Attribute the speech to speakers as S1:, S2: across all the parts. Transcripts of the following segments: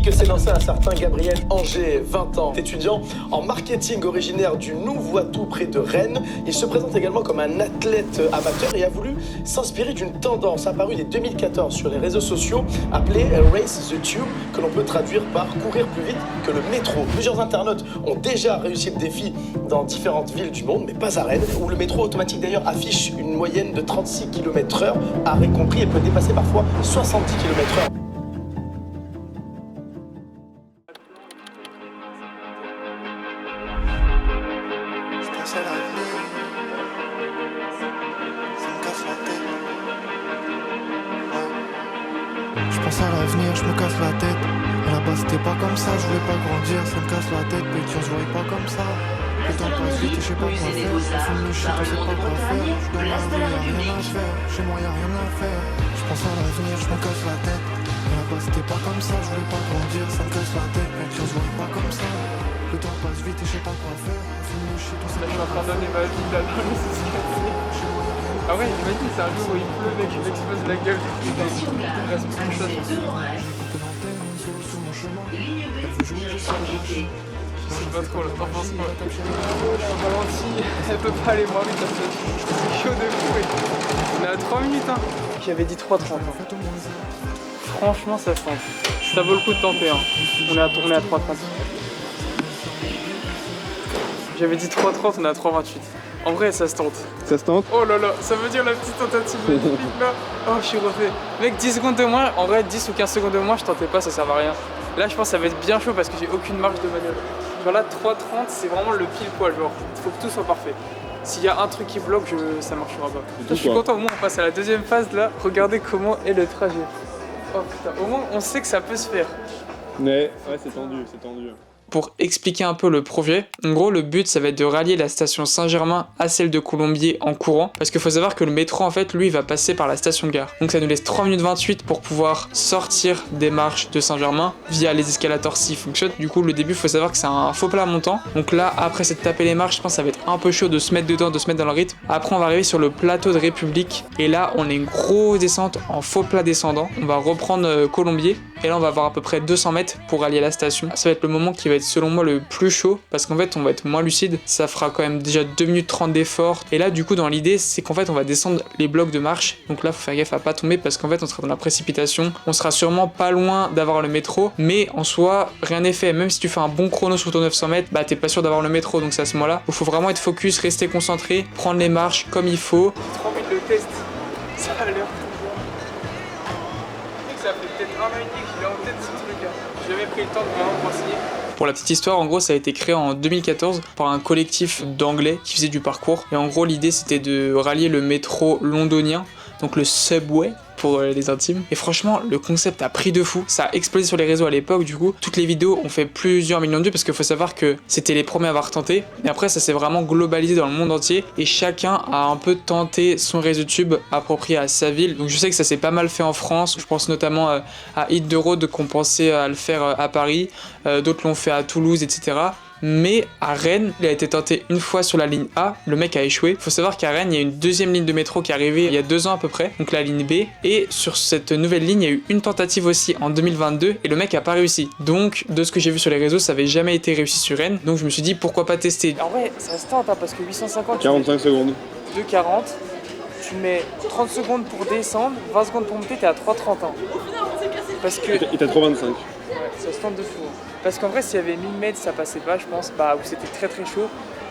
S1: que s'est lancé un certain Gabriel Anger, 20 ans, étudiant en marketing originaire du Nouveau-Tout près de Rennes. Il se présente également comme un athlète amateur et a voulu s'inspirer d'une tendance apparue dès 2014 sur les réseaux sociaux appelée Race the Tube, que l'on peut traduire par courir plus vite que le métro. Plusieurs internautes ont déjà réussi le défi dans différentes villes du monde, mais pas à Rennes, où le métro automatique d'ailleurs affiche une moyenne de 36 km/h, arrêt compris, et peut dépasser parfois 70 km/h.
S2: Je pense à l'avenir, je me casse la tête. À la base c'était pas comme ça, je voulais pas grandir, ça me casse la tête, petit on se voyait pas comme ça. Le temps passe vite et je sais pas quoi faire. On fume le shit, on sait pas quoi faire. Je dois ma vie, y'a rien à faire. Chez moi y'a rien à faire. Je pense à l'avenir, je me casse la tête. À la base c'était pas comme ça, je voulais pas grandir, ça me casse la tête, petit on se voyait pas comme ça. Le temps passe vite et je sais pas quoi faire. On fume le shit, on sait pas quoi faire. Je suis en train de donner ma vie là, dans le système. Ah ouais, imagine, c'est un jour où il pleut, mec, je m'expose la gueule. Il reste plus de choses. Je sais pas trop, là, t'en penses quoi? Je ralentis, elle peut pas aller moins vite parce que c'est chaud de fou. On est à 3 minutes, hein. J'avais dit 3,30. Hein. Franchement, ça change. Ça vaut le coup de tenter, hein. On est à 3,30. J'avais dit 3,30, on est à 3,28. En vrai, ça se tente.
S3: Ça se tente?
S2: Oh là là, ça veut dire la petite tentative magnifique là. Oh, je suis refait. Mec, 10 secondes de moins, en vrai, 10 ou 15 secondes de moins, je tentais pas, ça sert à rien. Là, je pense que ça va être bien chaud parce que j'ai aucune marge de manœuvre. Genre là, 3,30, c'est vraiment le pile poil. Genre, il faut que tout soit parfait. S'il y a un truc qui bloque, ça marchera pas. Je suis content, au moins, on passe à la deuxième phase là. Regardez comment est le trajet. Oh putain, au moins, on sait que ça peut se faire.
S3: Ouais, c'est tendu, c'est tendu.
S2: Pour expliquer un peu le projet, en gros le but ça va être de rallier la station Saint-Germain à celle de Colombier en courant, parce qu'il faut savoir que le métro en fait lui il va passer par la station gare. Donc ça nous laisse 3 minutes 28 pour pouvoir sortir des marches de Saint-Germain via les escalators s'ils fonctionnent. Du coup le début il faut savoir que c'est un faux plat montant, donc là après c'est de taper les marches, je pense que ça va être un peu chaud de se mettre dedans, de se mettre dans le rythme. Après on va arriver sur le plateau de République et là on a une grosse descente en faux plat descendant. On va reprendre Colombier et là on va avoir à peu près 200 mètres pour rallier la station. Ça va être le moment qui va être selon moi le plus chaud parce qu'en fait on va être moins lucide, ça fera quand même déjà 2 minutes 30 d'effort et là du coup dans l'idée c'est qu'en fait on va descendre les blocs de marche, donc là faut faire gaffe à pas tomber parce qu'en fait on sera dans la précipitation, on sera sûrement pas loin d'avoir le métro mais en soi rien n'est fait, même si tu fais un bon chrono sur ton 900 mètres bah t'es pas sûr d'avoir le métro, donc c'est à ce moment là où il faut vraiment être focus, rester concentré, prendre les marches comme il faut. 3 minutes de test, ça a l'air ça fait peut-être un an et demi que j'ai en tête ce truc là. J'ai jamais pris le temps de vraiment m'enseigner. Pour la petite histoire, en gros, ça a été créé en 2014 par un collectif d'anglais qui faisait du parcours. Et en gros, l'idée c'était de rallier le métro londonien, donc le subway pour les intimes. Et franchement, le concept a pris de fou. Ça a explosé sur les réseaux à l'époque, du coup. Toutes les vidéos ont fait plusieurs millions de vues parce qu'il faut savoir que c'était les premiers à avoir tenté. Et après, ça s'est vraiment globalisé dans le monde entier. Et chacun a un peu tenté son réseau tube approprié à sa ville. Donc je sais que ça s'est pas mal fait en France. Je pense notamment à Hit the Road qu'on pensait à le faire à Paris. D'autres l'ont fait à Toulouse, etc. Mais à Rennes, il a été tenté une fois sur la ligne A, le mec a échoué. Faut savoir qu'à Rennes, il y a une deuxième ligne de métro qui est arrivée il y a 2 ans à peu près, donc la ligne B. Et sur cette nouvelle ligne, il y a eu une tentative aussi en 2022 et le mec a pas réussi. Donc, de ce que j'ai vu sur les réseaux, ça avait jamais été réussi sur Rennes. Donc je me suis dit pourquoi pas tester. En vrai, ça se tente hein, parce que 850.
S3: 45 secondes.
S2: 2,40. Tu mets 30 secondes pour descendre, 20 secondes pour monter, t'es à 3,30 ans. Parce que.
S3: Et t'as 3,25.
S2: Ouais, ça se tente de fou. Parce qu'en vrai, s'il y avait 1000 mètres, ça passait pas, je pense, bah, où c'était très très chaud.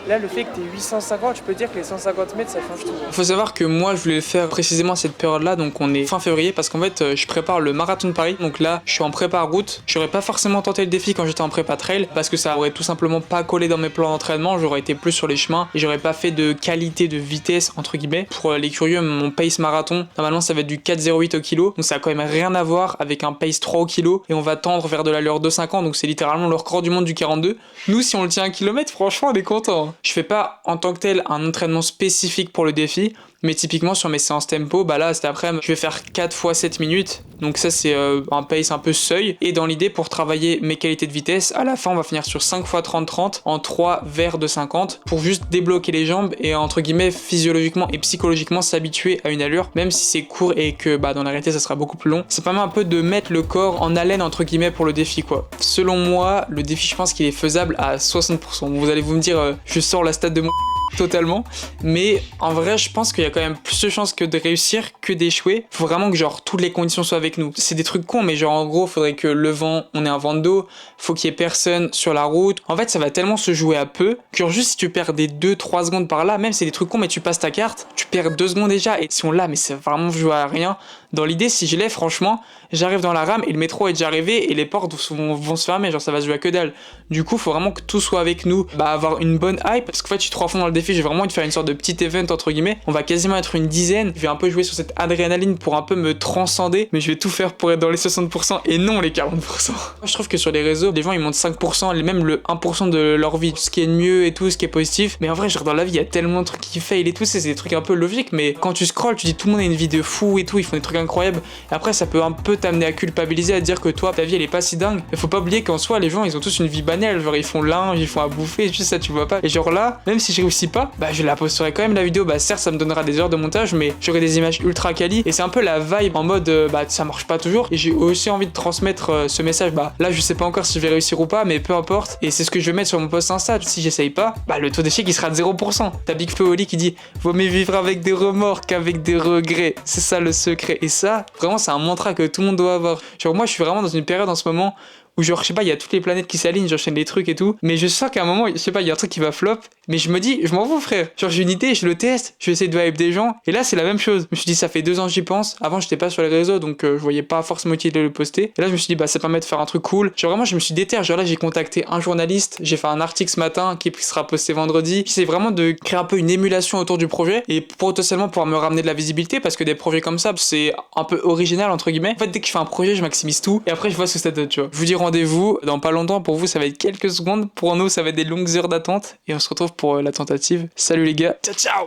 S2: Là, le fait que t'es 850, je peux dire que les 150 mètres, ça change tout. Faut savoir que moi, je voulais le faire précisément à cette période-là, donc on est fin février, parce qu'en fait, je prépare le marathon de Paris. Donc là, je suis en prépa route. J'aurais pas forcément tenté le défi quand j'étais en prépa trail, parce que ça aurait tout simplement pas collé dans mes plans d'entraînement. J'aurais été plus sur les chemins et j'aurais pas fait de qualité de vitesse, entre guillemets. Pour les curieux, mon pace marathon, normalement, ça va être du 4,08 au kilo. Donc ça a quand même rien à voir avec un pace 3 au kilo. Et on va tendre vers de l'allure 2,50, donc c'est littéralement le record du monde du 42. Nous, si on le tient 1 km, franchement, on est content. Je fais pas en tant que tel un entraînement spécifique pour le défi, Mais typiquement sur mes séances tempo, bah là cet après-midi je vais faire 4 fois 7 minutes, donc ça c'est un pace un peu seuil, et dans l'idée pour travailler mes qualités de vitesse, à la fin on va finir sur 5 fois 30-30 en 3 vers de 50 pour juste débloquer les jambes et entre guillemets physiologiquement et psychologiquement s'habituer à une allure, même si c'est court et que bah dans la réalité ça sera beaucoup plus long. Ça permet un peu de mettre le corps en haleine entre guillemets pour le défi quoi. Selon moi, le défi je pense qu'il est faisable à 60%. Vous allez vous me dire je sors la stat de mon totalement, mais en vrai je pense qu'il y a quand même plus de chances que de réussir que d'échouer. Faut vraiment que genre toutes les conditions soient avec nous. C'est des trucs cons, mais genre en gros faudrait que le vent, on ait un vent de dos, faut qu'il y ait personne sur la route. En fait ça va tellement se jouer à peu que genre, juste si tu perds des 2-3 secondes par là, même si c'est des trucs cons mais tu passes ta carte, tu perds 2 secondes déjà et si on l'a, mais c'est vraiment joué à rien. Dans l'idée, si je l'ai, franchement, j'arrive dans la rame et le métro est déjà arrivé et les portes vont se fermer, genre ça va se jouer à que dalle. Du coup, faut vraiment que tout soit avec nous, bah avoir une bonne hype, parce qu'en fait, je suis trop à fond dans le défi, j'ai vraiment envie de faire une sorte de petit event entre guillemets. On va quasiment être une dizaine, je vais un peu jouer sur cette adrénaline pour un peu me transcender, mais je vais tout faire pour être dans les 60% et non les 40%. Moi, je trouve que sur les réseaux, les gens ils montent 5%, même le 1% de leur vie, ce qui est mieux et tout, ce qui est positif. Mais en vrai, genre dans la vie, il y a tellement de trucs qui fail et tout, c'est des trucs un peu logiques, mais quand tu scrolls, tu dis tout le monde a une vie de fou et tout, ils font des trucs incroyables. Et après, ça peut un peu t'amener à culpabiliser, à dire que toi, ta vie elle est pas si dingue. Mais faut pas oublier qu'en soi, les gens ils ont tous une vie banale, genre ils font linge, ils font à bouffer, juste ça tu vois pas. Et genre là, même si je réussis pas, bah je la posterai quand même la vidéo. Bah certes, ça me donnera des heures de montage, mais j'aurai des images ultra quali. Et c'est un peu la vibe en mode bah ça marche pas toujours. Et j'ai aussi envie de transmettre ce message. Bah là, je sais pas encore si je vais réussir ou pas, mais peu importe. Et c'est ce que je vais mettre sur mon post Insta. Si j'essaye pas, bah le taux d'échec il sera de 0%. T'as Big Flo Oli qui dit vaut mieux vivre avec des remords qu'avec des regrets. C'est ça le secret. Et ça, vraiment, c'est un mantra que tout le monde doit avoir. Genre moi, je suis vraiment dans une période en ce moment où genre je sais pas, il y a toutes les planètes qui s'alignent, j'enchaîne des trucs et tout, mais je sens qu'à un moment, je sais pas, il y a un truc qui va flop, mais je me dis, je m'en fous frère, genre j'ai une idée, je le teste, je vais essayer de hype des gens, et là c'est la même chose. Je me suis dit, ça fait 2 ans que j'y pense, avant j'étais pas sur les réseaux, donc je voyais pas forcément utile de le poster, et là je me suis dit, bah ça permet de faire un truc cool, genre vraiment je me suis déter, genre là j'ai contacté un journaliste, j'ai fait un article ce matin qui sera posté vendredi, c'est vraiment de créer un peu une émulation autour du projet, et potentiellement pouvoir me ramener de la visibilité, parce que des projets comme ça, c'est un peu original entre guillemets. En fait dès que je fais un projet, je maximise tout, et après je vois ce que ça donne, tu vois. Je vous dis rendez-vous dans pas longtemps, pour vous ça va être quelques secondes, pour nous ça va être des longues heures d'attente, et on se retrouve pour la tentative. Salut les gars, ciao ciao.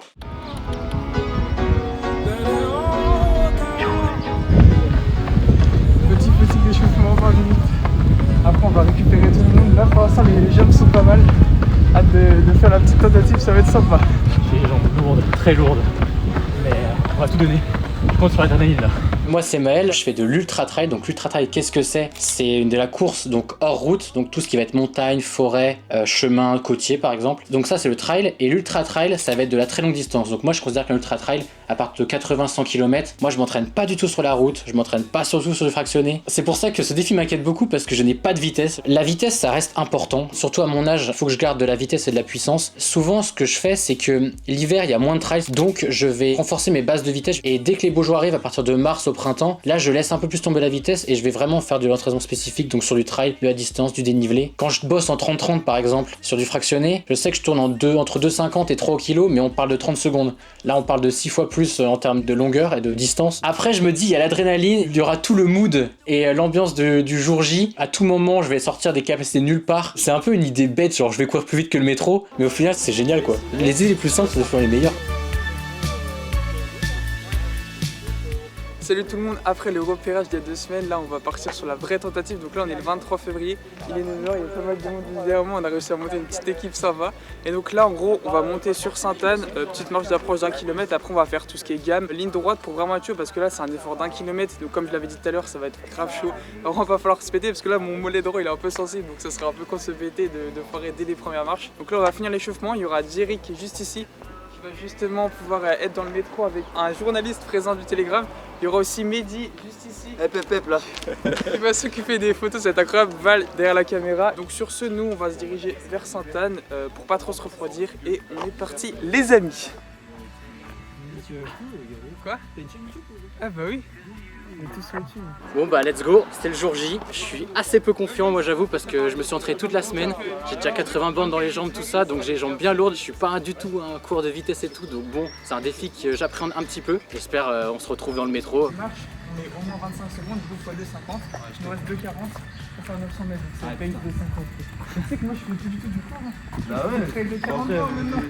S2: Petit échauffement 20 minutes, après on va récupérer tout le monde. Là pour l'instant les jambes sont pas mal, hâte de faire la petite tentative, ça va être sympa.
S4: J'ai les jambes lourdes, très lourdes, mais on va tout donner, je compte sur l'adrénaline là. Moi c'est Maël, je fais de l'ultra trail. Donc l'ultra trail, qu'est-ce que c'est? C'est de la course donc hors route, donc tout ce qui va être montagne, forêt, chemin côtier par exemple. Donc ça c'est le trail, et l'ultra trail ça va être de la très longue distance. Donc moi je considère que l'ultra trail, à partir de 80-100 km, moi je m'entraîne pas du tout sur la route, je m'entraîne pas surtout sur le fractionné. C'est pour ça que ce défi m'inquiète beaucoup, parce que je n'ai pas de vitesse. La vitesse ça reste important, surtout à mon âge, il faut que je garde de la vitesse et de la puissance. Souvent ce que je fais c'est que l'hiver il y a moins de trails, donc je vais renforcer mes bases de vitesse, et dès que les beaux jours arrivent à partir de mars au printemps, là je laisse un peu plus tomber la vitesse et je vais vraiment faire de l'entraînement spécifique, donc sur du trail, de la distance, du dénivelé. Quand je bosse en 30-30 par exemple sur du fractionné, je sais que je tourne entre 2,50 et 3 kg, mais on parle de 30 secondes. Là on parle de 6 fois plus en termes de longueur et de distance. Après je me dis, il y a l'adrénaline, il y aura tout le mood et l'ambiance du jour J. À tout moment je vais sortir des capacités nulle part. C'est un peu une idée bête, genre je vais courir plus vite que le métro, mais au final c'est génial quoi. Les idées les plus simples sont souvent les meilleures.
S2: Salut tout le monde, après le repérage il y a 2 semaines, là on va partir sur la vraie tentative. Donc là on est le 23 février, il est 9h, il y a pas mal de monde derrière moi, on a réussi à monter une petite équipe, ça va. Et donc là en gros on va monter sur Sainte-Anne, petite marche d'approche d'1 km, après on va faire tout ce qui est gamme, ligne droite pour vraiment être chaud, parce que là c'est un effort d'1 km, donc comme je l'avais dit tout à l'heure ça va être grave chaud. Vraiment va falloir se péter parce que là mon mollet droit il est un peu sensible, donc ça sera un peu con de se péter de foirer dès les premières marches. Donc là on va finir l'échauffement, il y aura Jerry qui est juste ici, qui va justement pouvoir être dans le métro avec un journaliste présent du Télégramme. Il y aura aussi Mehdi juste ici.
S1: Là.
S2: Il va s'occuper des photos, c'est incroyable. Val derrière la caméra. Donc sur ce, nous on va se diriger vers Sainte-Anne pour pas trop se refroidir. Et on est parti les amis. Quoi? Ah bah oui.
S4: Bon bah let's go, c'était le jour J. Je suis assez peu confiant moi j'avoue, parce que je me suis entraîné toute la semaine. J'ai déjà 80 bandes dans les jambes, tout ça, donc j'ai les jambes bien lourdes. Je suis pas du tout un cours de vitesse et tout, donc bon, c'est un défi que j'appréhende un petit peu. J'espère on se retrouve dans le métro.
S2: On marche, on est au moins 25 secondes, du coup fois 2,50. Il nous reste 2,40 pour faire 900 mètres, donc c'est le pace de 50. Tu sais que moi je fais plus du tout du cours hein. Bah ouais, je fais de 40 maintenant.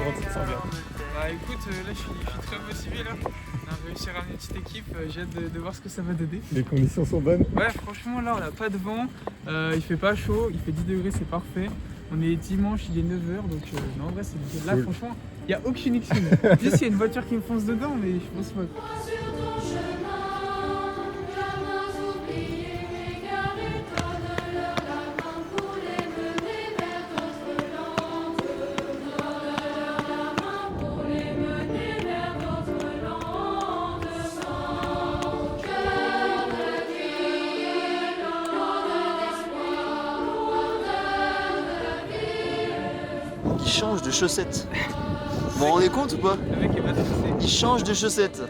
S5: Comment tu te sens bien?
S2: Bah écoute, là je suis très motivé là. On a réussi à ramener une petite équipe, j'ai hâte de voir ce que ça va donner.
S5: Les conditions sont bonnes?
S2: Ouais, franchement là on a pas de vent, il fait pas chaud, il fait 10 degrés, c'est parfait. On est dimanche, il est 9h, donc non, en vrai c'est nickel. Là
S5: Cool.
S2: franchement, il n'y a aucune excuse. Juste il y a une voiture qui me fonce dedans, mais je pense pas.
S6: Il change de chaussettes. Vous vous rendez compte ou pas?
S2: Le mec est pas touché.
S6: Il change de chaussettes.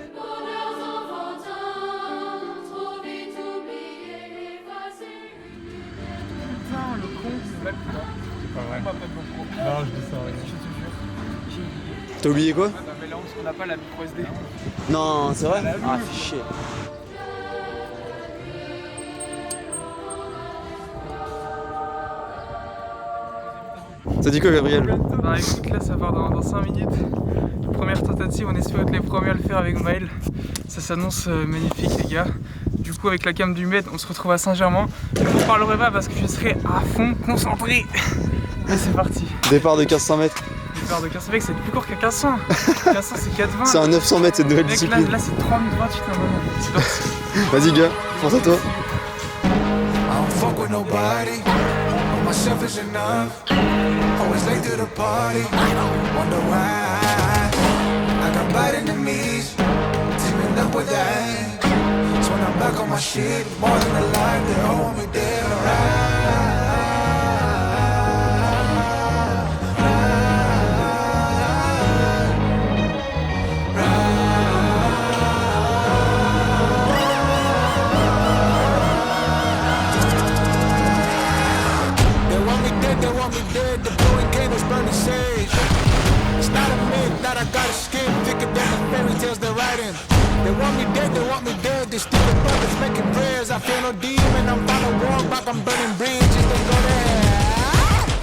S2: Putain, le con, c'est mal pris là.
S5: C'est pas vrai.
S2: On m'appelle mon pro.
S5: Non, je dis ça,
S2: Je
S5: rien.
S2: te jure. J'ai oublié.
S6: T'as oublié quoi?
S2: Ouais, bah, mais là on n'a pas la micro SD.
S6: Non, c'est vrai?
S2: Ah,
S6: Ah,
S2: oui.
S6: fais chier. T'as dit quoi, Gabriel?
S2: Bah écoute, là ça part dans 5 minutes. Première tentative, on espère être les premiers à le faire avec Maël. Ça s'annonce magnifique les gars. Du coup avec la cam du Med, on se retrouve à Saint-Germain. Je ne parlerai pas parce que je serai à fond concentré. Mais c'est parti.
S6: Départ de 1500 mètres.
S2: Départ de 1500 mètres, c'est plus court qu'à 1500. 1500 c'est 4,20.
S6: C'est un 900 mètres cette nouvelle
S2: Mec,
S6: discipline.
S2: là c'est 3 minutes 28 normalement. C'est parti.
S6: Vas-y, gars, pense à toi.
S7: I don't fuck with nobody. But myself is enough. Always late to the party. Wonder why. I got bad enemies. Teaming up with that. So when I'm back on my shit, more than alive, they all want me dead. Alright. They want me dead, the blowing candles burning sage. It's not a myth that I got a skin thicker than the fairy tales they're writing. They want me dead, they steal the brothers making prayers. I feel no demon, I'm trying to walk back, I'm burning bridges, they go there.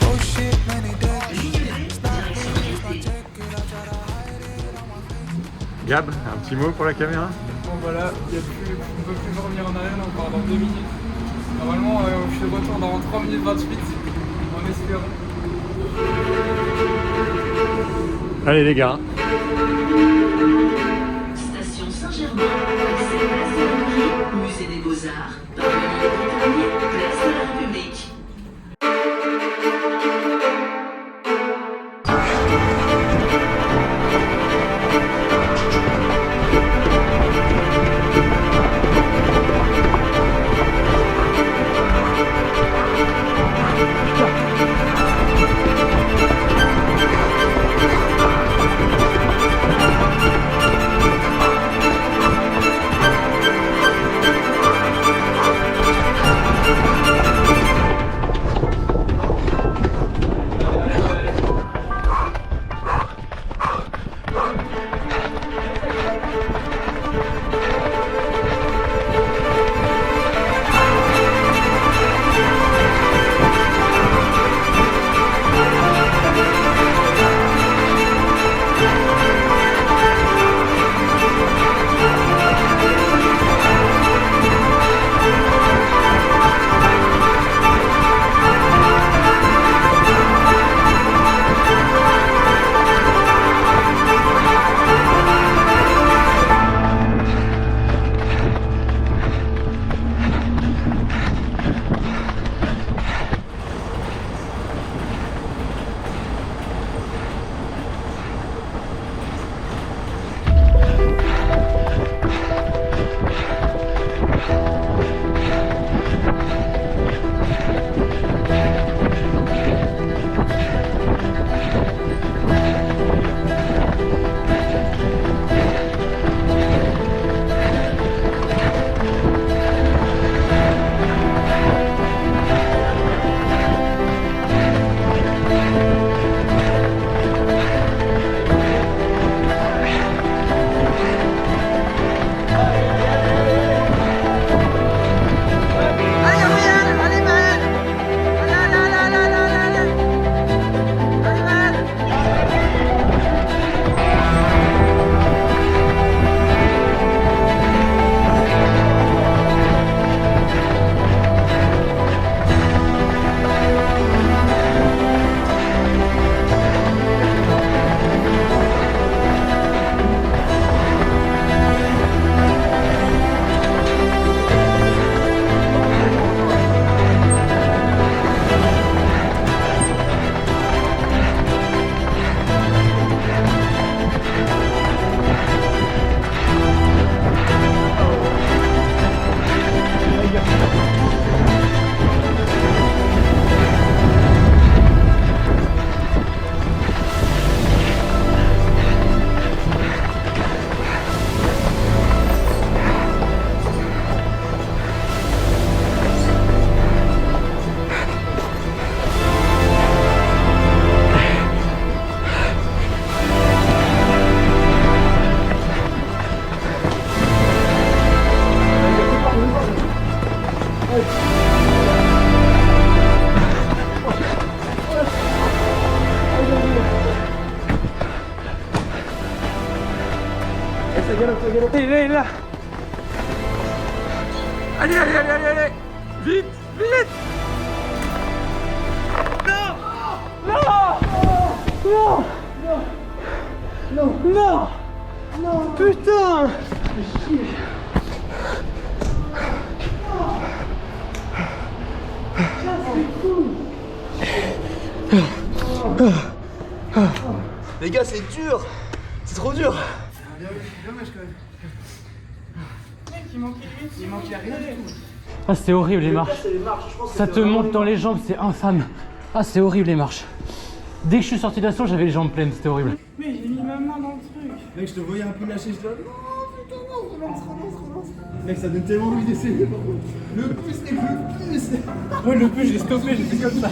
S7: Oh shit, man, he dead. Stop it, check it, I try to hide it on my face.
S5: Gab, un petit mot pour la caméra?
S2: Bon voilà, on ne peut plus revenir en arrière, là on part dans 2 minutes. Normalement je suis de retour dans 3 minutes 28. En espérant.
S5: Allez les gars.
S8: Station Saint-Germain, accès place de la Mairie, musée des Beaux-Arts, Parlement britannique, place de la République.
S2: Il est là. Allez, allez, allez, allez, allez. Vite, vite. Non. Non. Non. Non. Non. Non. Putain.
S6: Les gars, c'est dur. C'est trop dur.
S4: Ah, c'est horrible les marches. Ça te monte dans les jambes, c'est infâme. Ah, c'est horrible les marches. Dès que je suis sorti d'assaut, j'avais les jambes pleines, c'était horrible.
S2: Mais j'ai mis ma main dans le truc.
S5: Mec, je te voyais un peu lâcher, je dois. Non, putain, non, relance. Mec, ça donne tellement envie d'essayer par contre. Le pouce et le pouce.
S2: Ouais, le plus, j'ai stoppé, j'ai fait comme ça.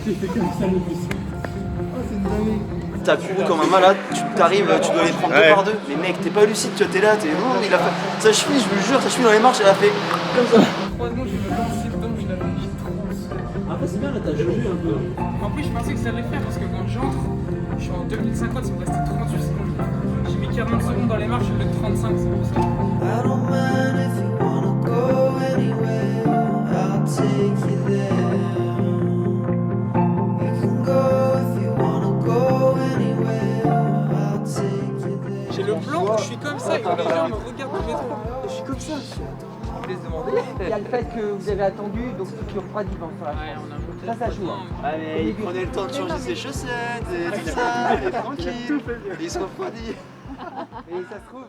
S5: J'ai fait comme ça le pouce. Oh, c'est une dinguerie.
S6: T'as couru comme un malade, tu t'arrives, tu dois les prendre deux par deux. Mais mec, t'es pas lucide, tu vois, t'es là, t'es. Oh, il a fait. Sa cheville, je vous jure, sa cheville dans les marches, elle a fait comme ça.
S2: Heureusement, j'ai me lancé dedans, je l'avais mis trop.
S6: Après, c'est bien, là, t'as jaugé un peu.
S2: En plus, je pensais que ça allait faire parce que quand j'entre, je suis en 2050, il me restait 38 secondes. J'ai mis 40 secondes dans les marches, au lieu de 35, c'est pour ça.
S9: I don't mind if you wanna go anywhere, I'll take you there. You can go if you wanna go anywhere, I'll take you there.
S2: J'ai le plan où je suis comme ça et que les gens me regardent au métro. Je suis comme ça. Je les demander.
S10: Il y a le fait que vous avez attendu, donc ceux qui ont refroidi vont faire
S2: Ouais, on a beaucoup
S10: ça joue. Hein.
S6: Ouais, mais il prenait le temps de changer ses chaussettes et tout ça, il est tranquille. Il se refroidit.
S10: Et ça se trouve.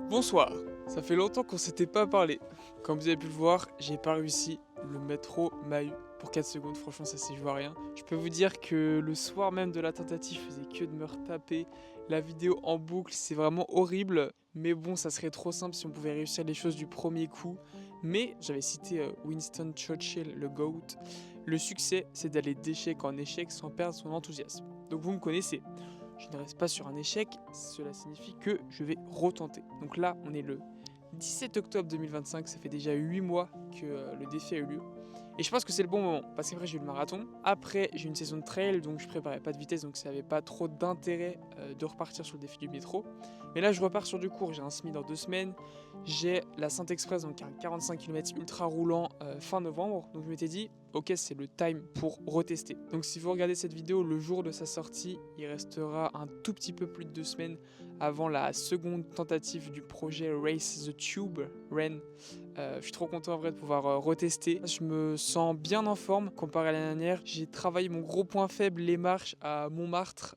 S2: Bonsoir, ça fait longtemps qu'on s'était pas parlé. Comme vous avez pu le voir, j'ai pas réussi. Le métro m'a eu pour 4 secondes, franchement ça s'est joué à rien. Je peux vous dire que le soir même de la tentative, je faisais que de me retaper la vidéo en boucle, c'est vraiment horrible. Mais bon, ça serait trop simple si on pouvait réussir les choses du premier coup. Mais j'avais cité Winston Churchill, le GOAT. Le succès, c'est d'aller d'échec en échec sans perdre son enthousiasme. Donc vous me connaissez. Je ne reste pas sur un échec, cela signifie que je vais retenter. Donc là, on est le 17 octobre 2025, ça fait déjà 8 mois que le défi a eu lieu. Et je pense que c'est le bon moment, parce qu'après j'ai eu le marathon, après j'ai une saison de trail, donc je préparais pas de vitesse, donc ça n'avait pas trop d'intérêt de repartir sur le défi du métro. Mais là je repars sur du court, j'ai un semi dans 2 semaines, j'ai la Saint-Express, donc un 45 km ultra roulant fin novembre, donc je m'étais dit, ok c'est le time pour retester. Donc si vous regardez cette vidéo le jour de sa sortie, il restera un tout petit peu plus de 2 semaines avant la seconde tentative du projet Race the Tube, Rennes. Je suis trop content en vrai de pouvoir retester. Je me sens bien en forme comparé à l'année dernière. J'ai travaillé mon gros point faible, les marches à Montmartre,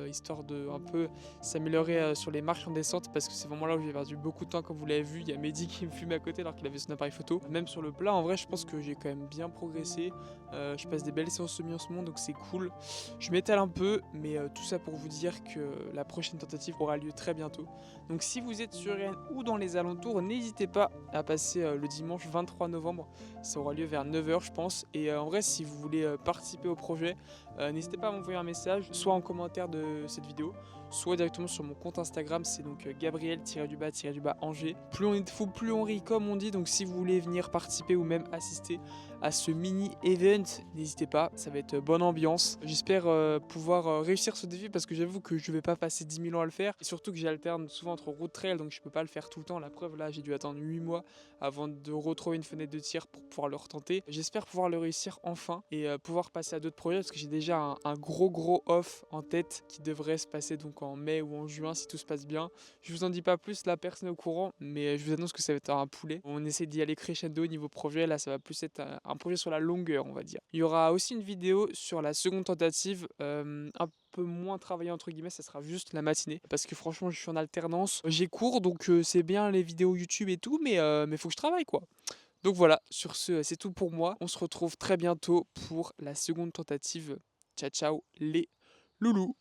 S2: histoire de un peu s'améliorer sur les marches en descente parce que c'est vraiment là où j'ai perdu beaucoup de temps. Comme vous l'avez vu, il y a Mehdi qui me fume à côté alors qu'il avait son appareil photo. Même sur le plat, en vrai, je pense que j'ai quand même bien progressé. Je passe des belles séances semi en ce moment, donc c'est cool. Je m'étale un peu, mais tout ça pour vous dire que la prochaine tentative aura lieu très bientôt. Donc si vous êtes sur Rennes ou dans les alentours, n'hésitez pas à passer le dimanche 23 novembre. Ça aura lieu vers 9h je pense. Et en vrai, si vous voulez participer au projet, n'hésitez pas à m'envoyer un message, soit en commentaire de cette vidéo, soit directement sur mon compte Instagram, c'est donc Gabriel-Angers. Plus on est de fou, plus on rit comme on dit, donc si vous voulez venir participer ou même assister à ce mini-event, n'hésitez pas, ça va être bonne ambiance. J'espère pouvoir réussir ce défi parce que j'avoue que je vais pas passer 10 000 ans à le faire, et surtout que j'alterne souvent entre road trail, donc je peux pas le faire tout le temps. La preuve là, j'ai dû attendre 8 mois avant de retrouver une fenêtre de tir pour pouvoir le retenter. J'espère pouvoir le réussir enfin et pouvoir passer à d'autres projets parce que j'ai déjà un gros off en tête qui devrait se passer donc en mai ou en juin si tout se passe bien. Je vous en dis pas plus, là personne n'est au courant, mais je vous annonce que ça va être un poulet. On essaie d'y aller crescendo au niveau projet, là ça va plus être un projet sur la longueur on va dire. Il y aura aussi une vidéo sur la seconde tentative, un peu moins travaillé entre guillemets, ça sera juste la matinée parce que franchement je suis en alternance, j'ai cours donc c'est bien les vidéos YouTube et tout, mais faut que je travaille quoi. Donc voilà, sur ce c'est tout pour moi, on se retrouve très bientôt pour la seconde tentative. Ciao ciao les loulous.